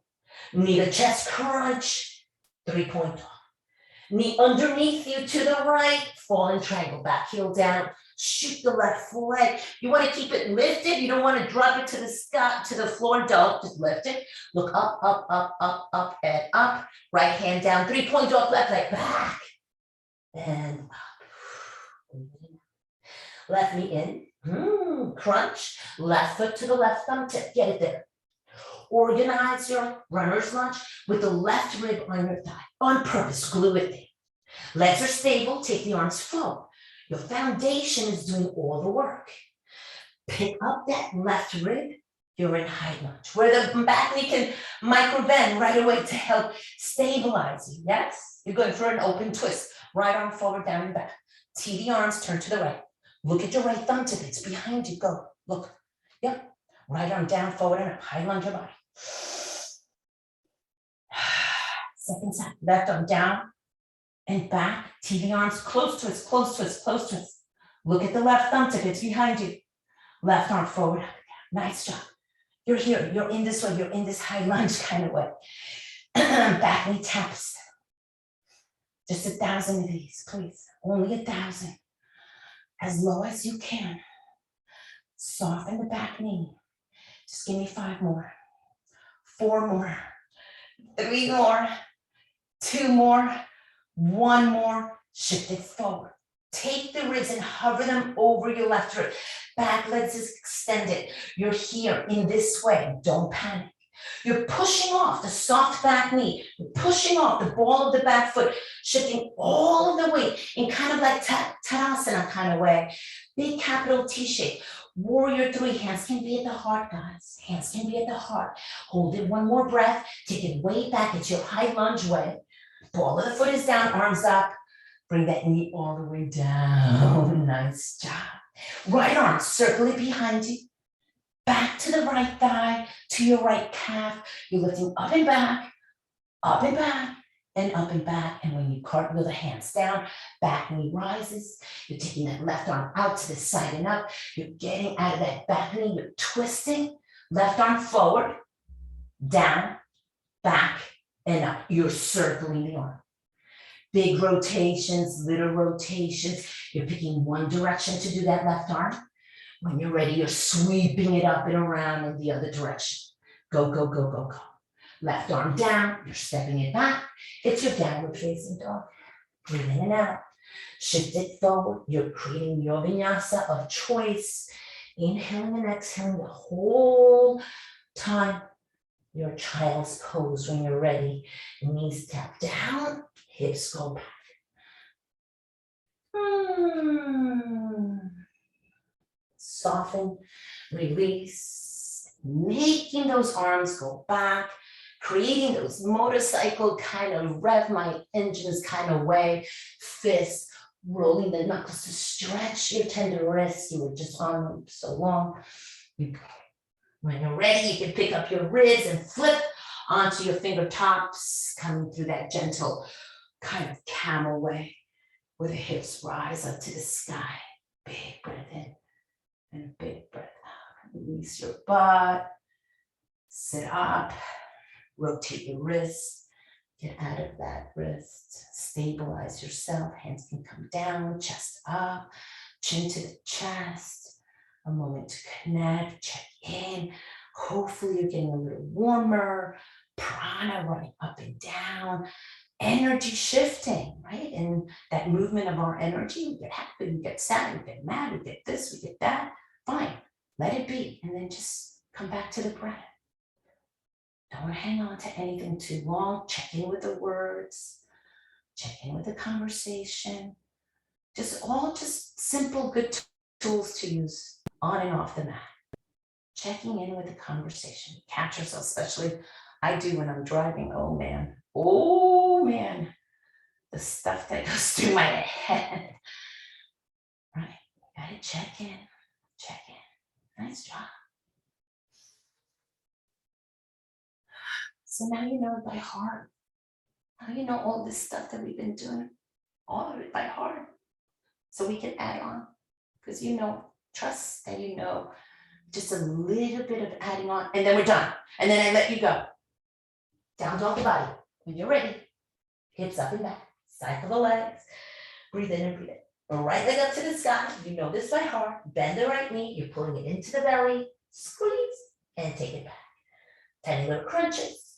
Knee to chest crunch, 3-point dog. Knee underneath you to the right, falling triangle, back heel down. Shoot the left leg. You want to keep it lifted. You don't want to drop it to the sky, to the floor. Don't, just lift it. Look up, up, up, up, up, and up. Right hand down, 3-point dog, left leg back. And up. Left knee in, crunch. Left foot to the left thumb tip, get it there. Organize your runner's lunge with the left rib on your thigh. On purpose, glue it there. Legs are stable, take the arms forward. Your foundation is doing all the work. Pick up that left rib, you're in high lunge, where the back knee can micro bend right away to help stabilize you, yes? You're going for an open twist, right arm forward, down and back. Tee the arms, turn to the right. Look at your right thumb tip, it's behind you, go, look. Yep, right arm down, forward and up, high lunge your body. Second side, left arm down and back, tee the arms, close twist, close twist, close twist. Look at the left thumb tip, it's behind you. Left arm forward, nice job. You're here, you're in this way, you're in this high lunge kind of way. Back knee taps. Just 1,000 of these, please, only 1,000. As low as you can. Soften the back knee. Just give me 5 more, 4 more, 3 more, 2 more, 1 more, shift it forward. Take the ribs and hover them over your left rib. Back legs is extended. You're here in this way, don't panic. You're pushing off the soft back knee. You're pushing off the ball of the back foot, shifting all of the weight in kind of like Tadasana kind of way. Big capital T shape. Warrior three, hands can be at the heart, guys. Hands can be at the heart. Hold it one more breath. Take it way back. It's your high lunge way. Ball of the foot is down, arms up. Bring that knee all the way down. Nice job. Right arm, circle it behind you. Back to the right thigh, to your right calf. You're lifting up and back, up and back, and up and back. And when you cartwheel the hands down, back knee rises. You're taking that left arm out to the side and up. You're getting out of that back knee. You're twisting. Left arm forward, down, back, and up. You're circling the arm. Big rotations, little rotations. You're picking one direction to do that left arm. When you're ready, you're sweeping it up and around in the other direction. Go, go, go, go, go. Left arm down, you're stepping it back. It's your downward facing dog. Breathe in and out. Shift it forward. You're creating your vinyasa of choice. Inhaling and exhaling the whole time. Your child's pose when you're ready. Knees tap down, hips go back. Soften, release, making those arms go back, creating those motorcycle kind of rev my engines kind of way, fists, rolling the knuckles to stretch your tender wrists. You were just on them so long. When you're ready, you can pick up your ribs and flip onto your fingertips, coming through that gentle kind of camel way where the hips rise up to the sky. Big breath in and a big breath out. Release your butt, sit up, rotate your wrist, get out of that wrist, stabilize yourself. Hands can come down, chest up, chin to the chest. A moment to connect, check in. Hopefully you're getting a little warmer. Prana running up and down. Energy shifting, right? And that movement of our energy, we get happy, we get sad, we get mad, we get this, we get that. Fine, let it be. And then just come back to the breath. Don't hang on to anything too long. Check in with the words. Check in with the conversation. Just simple, good tools to use on and off the mat. Checking in with the conversation. Catch yourself, especially I do when I'm driving. Oh man, the stuff that goes through my head. Right, you gotta check in. Nice job. So now you know it by heart. Now you know all this stuff that we've been doing, all of it by heart. So we can add on, because trust that you know just a little bit of adding on, and then we're done. And then I let you go. Down dog the body. When you're ready, hips up and back, cycle the legs, breathe in and breathe in. Right leg up to the sky. You know this by heart. Bend the right knee. You're pulling it into the belly. Squeeze and take it back. 10 little crunches.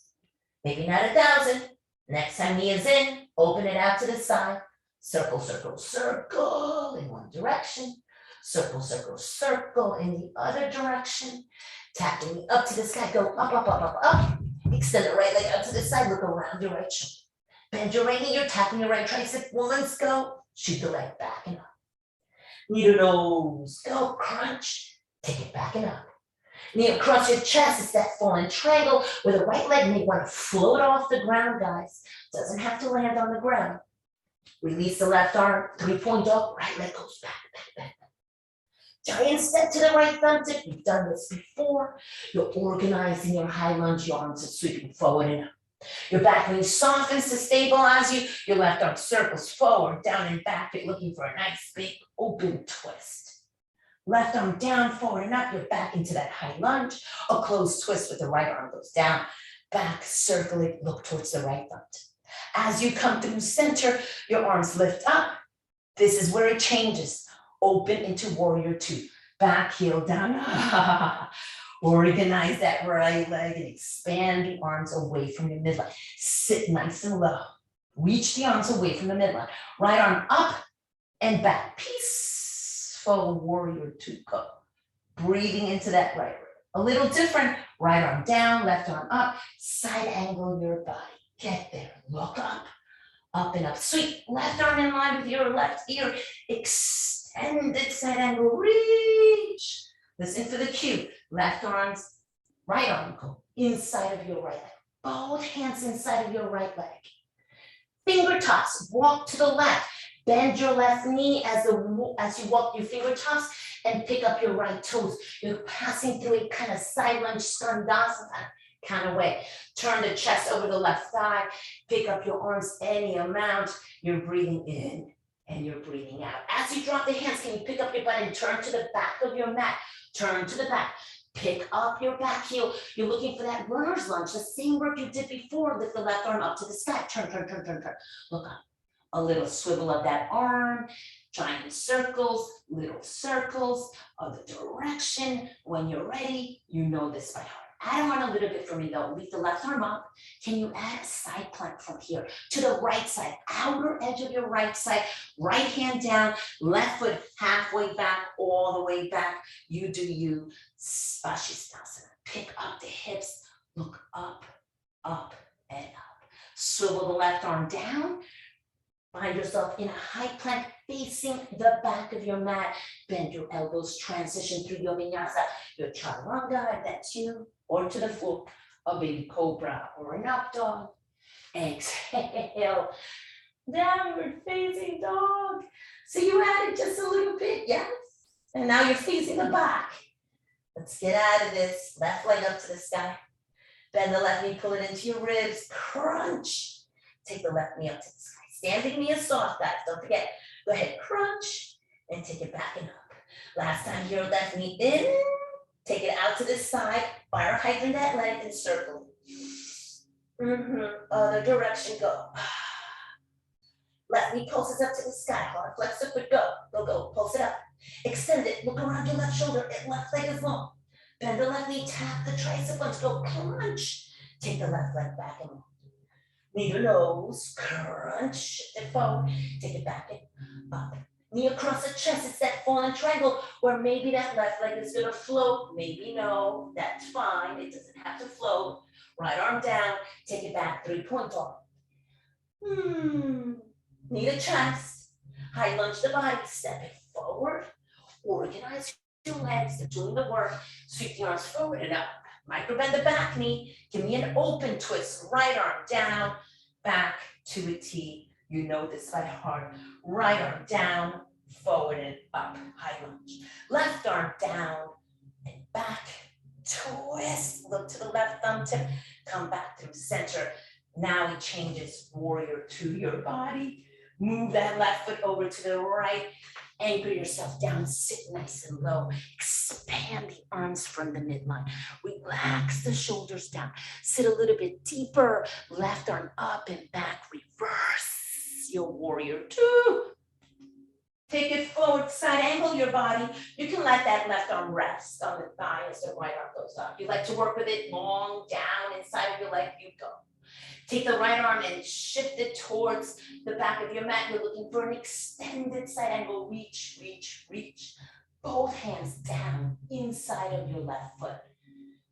Maybe not 1,000. Next time knee is in, open it out to the side. Circle, circle, circle in one direction. Circle, circle, circle in the other direction. Tapping up to the sky. Go up, up, up, up, up. Extend the right leg out to the side. Look around your right shoulder. Bend your right knee. You're tapping your right tricep. Once go. Shoot the leg back and up. Knee to nose. Go. Crunch. Take it back and up. Knee across your chest. It's that fallen triangle where the right leg may want to float off the ground, guys. Doesn't have to land on the ground. Release the left arm. 3-point dog. Right leg goes back, back, back. Giant step to the right thumb tip. You've done this before. You're organizing your high lunge. Your arms are sweeping forward and up. Your back knee softens to stabilize you. Your left arm circles forward, down and back. You're looking for a nice big open twist. Left arm down, forward and up. You're back into that high lunge. A closed twist with the right arm goes down. Back, circle it, look towards the right thumb tip. As you come through center, your arms lift up. This is where it changes. Open into warrior two. Back heel down. Organize that right leg and expand the arms away from your midline. Sit nice and low. Reach the arms away from the midline. Right arm up and back. Peaceful warrior two. Go. Breathing into that right rib. A little different. Right arm down, left arm up. Side angle your body. Get there. Look up. Up and up. Sweep. Left arm in line with your left ear. Extended side angle. Reach. Listen for the cue. Left arm's right arm go inside of your right leg. Both hands inside of your right leg. Finger tops, walk to the left. Bend your left knee as you walk your finger tops and pick up your right toes. You're passing through a kind of side lunge skandasana kind of way. Turn the chest over the left thigh. Pick up your arms any amount. You're breathing in and you're breathing out. As you drop the hands, can you pick up your butt and turn to the back of your mat? Turn to the back. Pick up your back heel. You're looking for that runner's lunge, the same work you did before. Lift the left arm up to the sky. Turn, turn, turn, turn, turn. Look up. A little swivel of that arm. Giant circles, little circles, other direction. When you're ready, you know this by heart. Add on a little bit for me though. Leave the left arm up. Can you add a side plank from here to the right side, outer edge of your right side, right hand down, left foot halfway back, all the way back. You do you, Svashisthasana. Pick up the hips, look up, up, and up. Swivel the left arm down. Find yourself in a high plank facing the back of your mat. Bend your elbows, transition through your vinyasa, your chaturanga, if that's you, or to the floor, a baby cobra or an up dog. Exhale, downward facing dog. So you added just a little bit, yes? And now you're facing the back. Let's get out of this. Left leg up to the sky. Bend the left knee, pull it into your ribs, crunch. Take the left knee up to the sky. Standing knee is soft, guys, don't forget. Go ahead, crunch, and take it back and up. Last time, your left knee in, take it out to the side, fire hydrant that leg and circle. Other direction, go. Left knee pulses up to the sky, hard flex the foot, go, go, go, pulse it up. Extend it, look around your left shoulder, left leg is long. Bend the left knee, tap the tricep lunge, go crunch. Take the left leg back and long. Neither nose, crunch, shift it forward, take it back and up. Knee across the chest, it's that fallen triangle where maybe that left leg is gonna float, maybe no, that's fine, it doesn't have to float. Right arm down, take it back, 3-point dog. Knee to chest, high lunge the body, step it forward, organize your legs, they're doing the work, sweep the arms forward and up. Micro bend the back knee, give me an open twist, right arm down, back to a T. You know this by heart. Right arm down, forward and up, high lunge. Left arm down and back, twist. Look to the left thumb tip, come back through center. Now it changes warrior to your body. Move that left foot over to the right. Anchor yourself down, sit nice and low. Expand the arms from the midline. Relax the shoulders down. Sit a little bit deeper. Left arm up and back. Reverse your warrior 2. Take it forward, side angle your body. You can let that left arm rest on the thigh as the right arm goes up. You like to work with it long down inside of your leg, you go. Take the right arm and shift it towards the back of your mat. You're looking for an extended side angle. Reach, reach, reach. Both hands down inside of your left foot.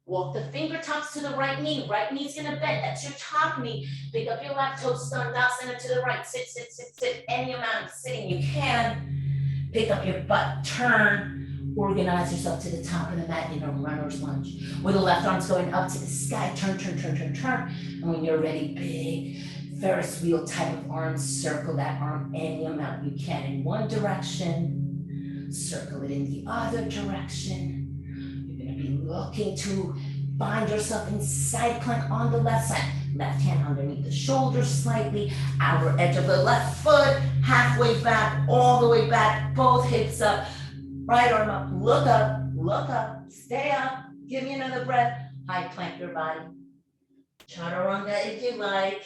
Walk the fingertips to the right knee. Right knee's gonna bend. That's your top knee. Pick up your left toe, skandasana to the right. Sit, sit, sit, sit. Any amount of sitting you can. Pick up your butt, turn. Organize yourself to the top of the mat in a runner's lunge. With the left arm's going up to the sky, turn, turn, turn, turn, turn. And when you're ready, big Ferris wheel type of arms, circle that arm any amount you can in one direction, circle it in the other direction. You're gonna be looking to find yourself in side plank on the left side. Left hand underneath the shoulders slightly, outer edge of the left foot, halfway back, all the way back, both hips up. Right arm up, stay up, give me another breath, high plank your body. Chaturanga if you like,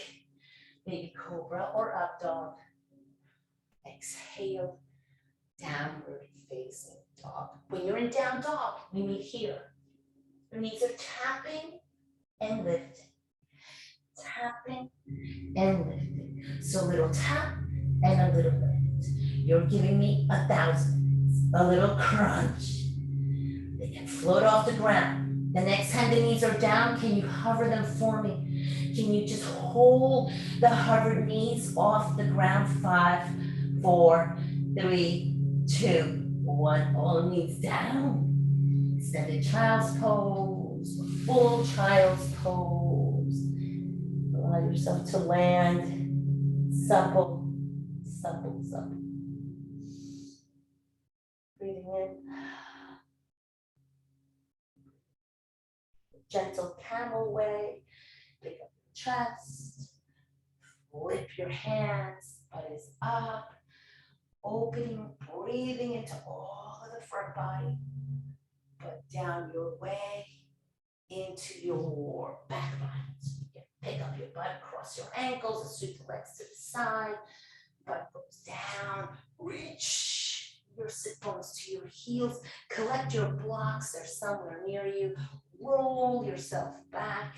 maybe cobra or up dog. Exhale, downward facing dog. When you're in down dog, we meet here. Your knees are tapping and lifting, tapping and lifting. So a little tap and a little lift. You're giving me 1,000. A little crunch. They can float off the ground. The next time the knees are down, can you hover them for me? Can you just hold the hovered knees off the ground? 5, 4, 3, 2, 1. All knees down. extended child's pose, full child's pose. Allow yourself to land supple, supple, supple. Breathing in. Gentle camel way. Pick up your chest. Flip your hands. Butt is up. Opening, breathing into all of the front body. But down your way into your back body. Pick up your butt, cross your ankles, and sweep the legs to the side. Butt goes down. Reach your sit bones to your heels. Collect your blocks. They're somewhere near you. Roll yourself back,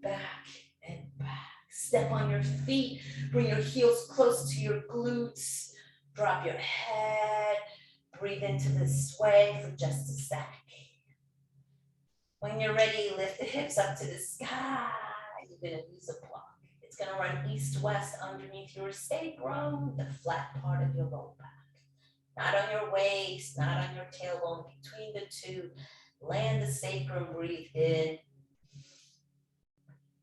back, and back. Step on your feet. Bring your heels close to your glutes. Drop your head. Breathe into the sway for just a sec. When you're ready, lift the hips up to the sky. You're going to use a block. It's going to run east-west underneath your sacrum, the flat part of your low back. Not on your waist, not on your tailbone, between the two. Land the sacrum, breathe in.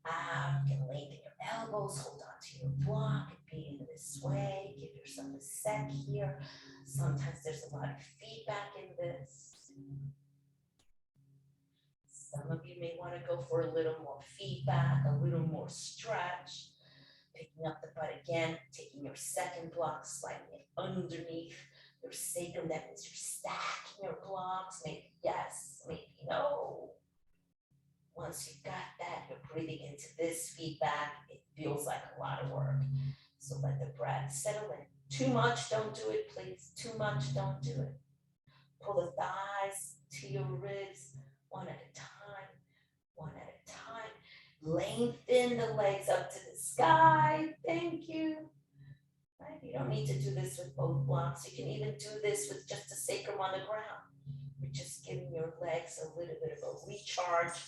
Out, you can lengthen your elbows, hold on to your block, and be in this way. Give yourself a sec here. Sometimes there's a lot of feedback in this. Some of you may want to go for a little more feedback, a little more stretch. Picking up the butt again, taking your second block, sliding it underneath your sacrum. That means you're stacking your blocks. Maybe yes, maybe no. Once you've got that, you're breathing into this feedback. It feels like a lot of work. So let the breath settle in. Too much, don't do it, please. Too much, don't do it. Pull the thighs to your ribs, one at a time. One at a time. Lengthen the legs up to the sky. Thank you. Right? You don't need to do this with both blocks. You can even do this with just a sacrum on the ground. You're just giving your legs a little bit of a recharge,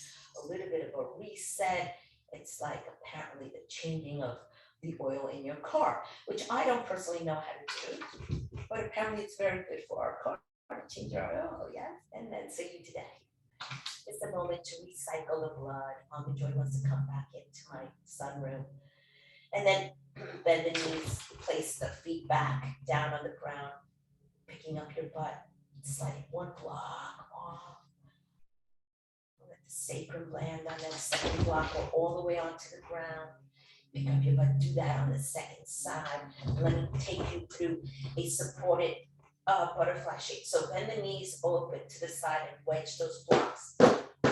a little bit of a reset. It's like apparently the changing of the oil in your car, which I don't personally know how to do, but apparently it's very good for our car to change our oil, yes? And then so you today. It's a moment to recycle the blood. Mama Joy wants to come back into my sunroom. And then bend the knees, place the feet back down on the ground, picking up your butt, sliding one block off. Let the sacrum land on that second block, go all the way onto the ground. Pick up your butt, do that on the second side. Let me take you through a supported butterfly shape. So bend the knees open to the side and wedge those blocks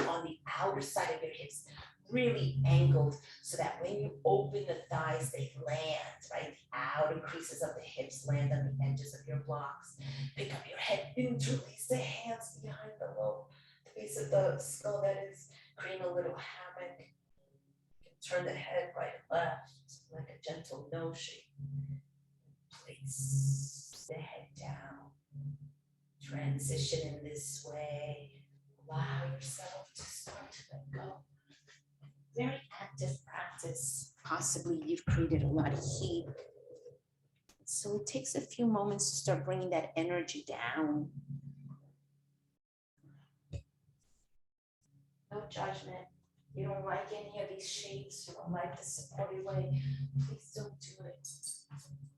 on the outer side of your hips, really angled so that when you open the thighs, they land, right? The outer creases of the hips land on the edges of your blocks. Pick up your head, interlace the hands behind the base of the skull, that is, creating a little hammock. You can turn the head right and left, like a gentle no shape. Place the head down. Transition in this way. Allow yourself to start to let go. Very active practice. Possibly you've created a lot of heat. So it takes a few moments to start bringing that energy down. No judgment. You don't like any of these shapes. You don't like the supported way. Please don't do it.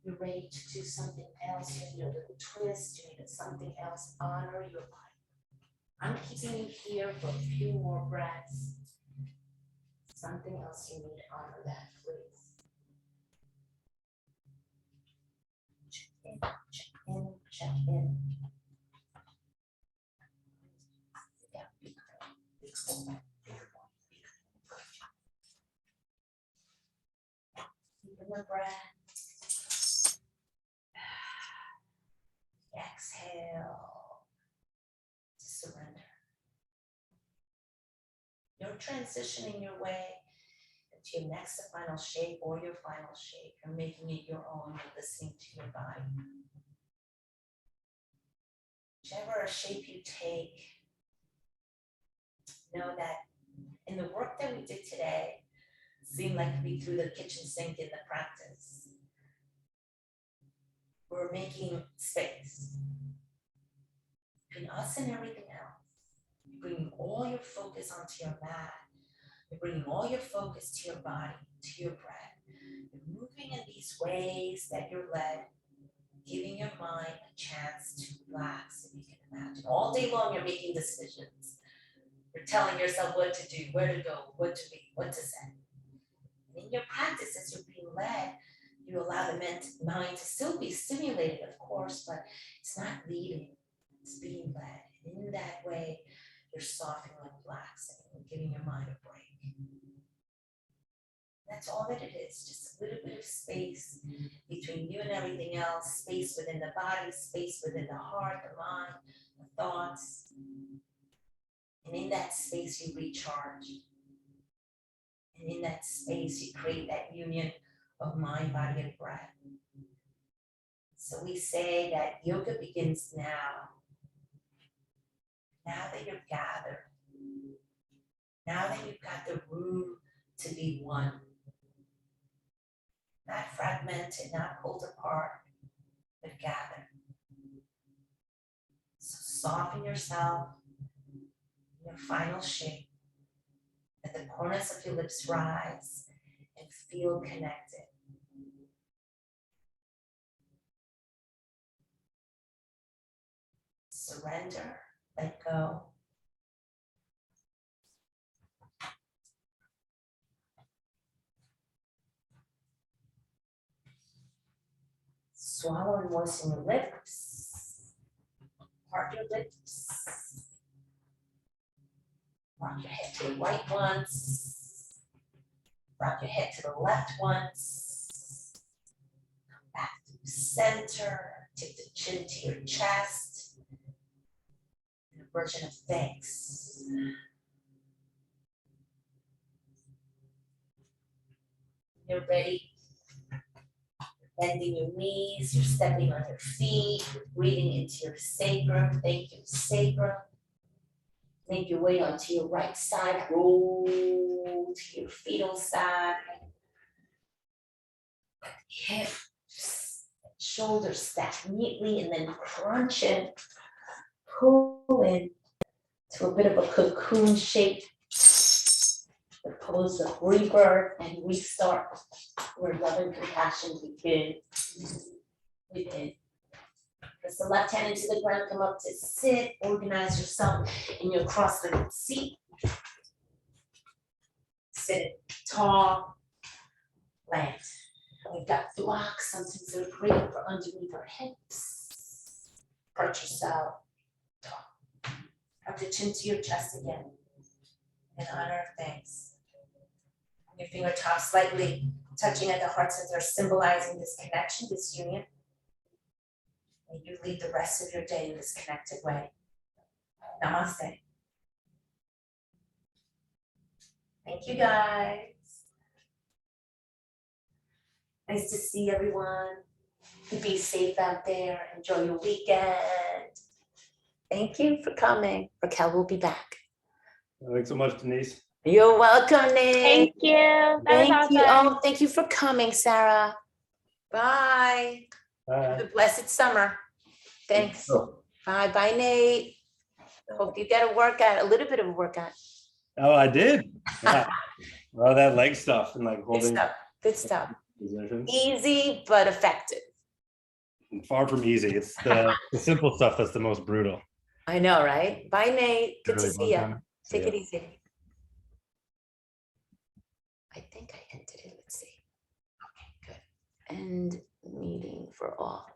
You're ready to do something else. You need a little twist. You need something else. Honor your body. I'm keeping you here for a few more breaths. Something else you need to honor that, please. Check in, check in, check in. Yeah, be good. Deepen the breath. Exhale. Surrender. You're transitioning your way into your next to final shape or your final shape. You're making it your own. You're listening to your body. Whichever shape you take, know that in the work that we did today, it seemed like we threw the kitchen sink in the practice. We're making space between us and everything else. bringing all your focus onto your mat. You're bringing all your focus to your body, to your breath. You're moving in these ways that you're led, giving your mind a chance to relax, if you can imagine. All day long, you're making decisions. You're telling yourself what to do, where to go, what to read, what to say. And in your practice, as you're being led, you allow the mind to still be stimulated, of course, but it's not leading, it's being led. And in that way, you're softening and relaxing and giving your mind a break. That's all that it is, just a little bit of space between you and everything else, space within the body, space within the heart, the mind, the thoughts. And in that space, you recharge. And in that space, you create that union of mind, body, and breath. So we say that yoga begins now. Now that you're gathered. Now that you've got the room to be one. Not fragmented, not pulled apart, but gathered. So soften yourself in your final shape. Let the corners of your lips rise and feel connected. Surrender, let go. Swallow and moisten your lips. Part your lips. Rock your head to the right once. Rock your head to the left once. Come back to the center. Take the chin to your chest. And a version of thanks. You're ready. Bending your knees, you're stepping on your feet, you're breathing into your sacrum. Thank you, sacrum. Make your way onto your right side, roll to your fetal side. Hips, shoulders stacked neatly, and then crunch and pull in to a bit of a cocoon shape. The pose of rebirth and restart, where love and compassion begin within. Press the left hand into the ground, come up to sit, organize yourself in your cross-legged seat. Sit tall, plant. We've got blocks, sometimes they're great for underneath our hips. Perch yourself tall. Up the chin to your chest again. In honor of thanks. Your fingertips slightly touching at the heart center, symbolizing this connection, this union. And you lead the rest of your day in this connected way. Namaste. Thank you, guys. Nice to see everyone. Be safe out there. Enjoy your weekend. Thank you for coming. Raquel will be back. Thanks so much, Denise. You're welcome, Nate. Thank you. That Thank was you. awesome. Oh, thank you for coming, Sarah. Bye. Have a blessed summer. Thanks. Bye. Bye, Nate. Hope you get a workout, a little bit of a workout. Oh, I did. Yeah. All that leg stuff and like Good holding stuff. Good stuff. positions. Easy, but effective. Far from easy. It's the simple stuff that's the most brutal. I know, right? Bye, Nate. Good to Really see you. fun time. Take Yeah. it easy. I think I ended it. Let's see. Okay, good. End meeting for all.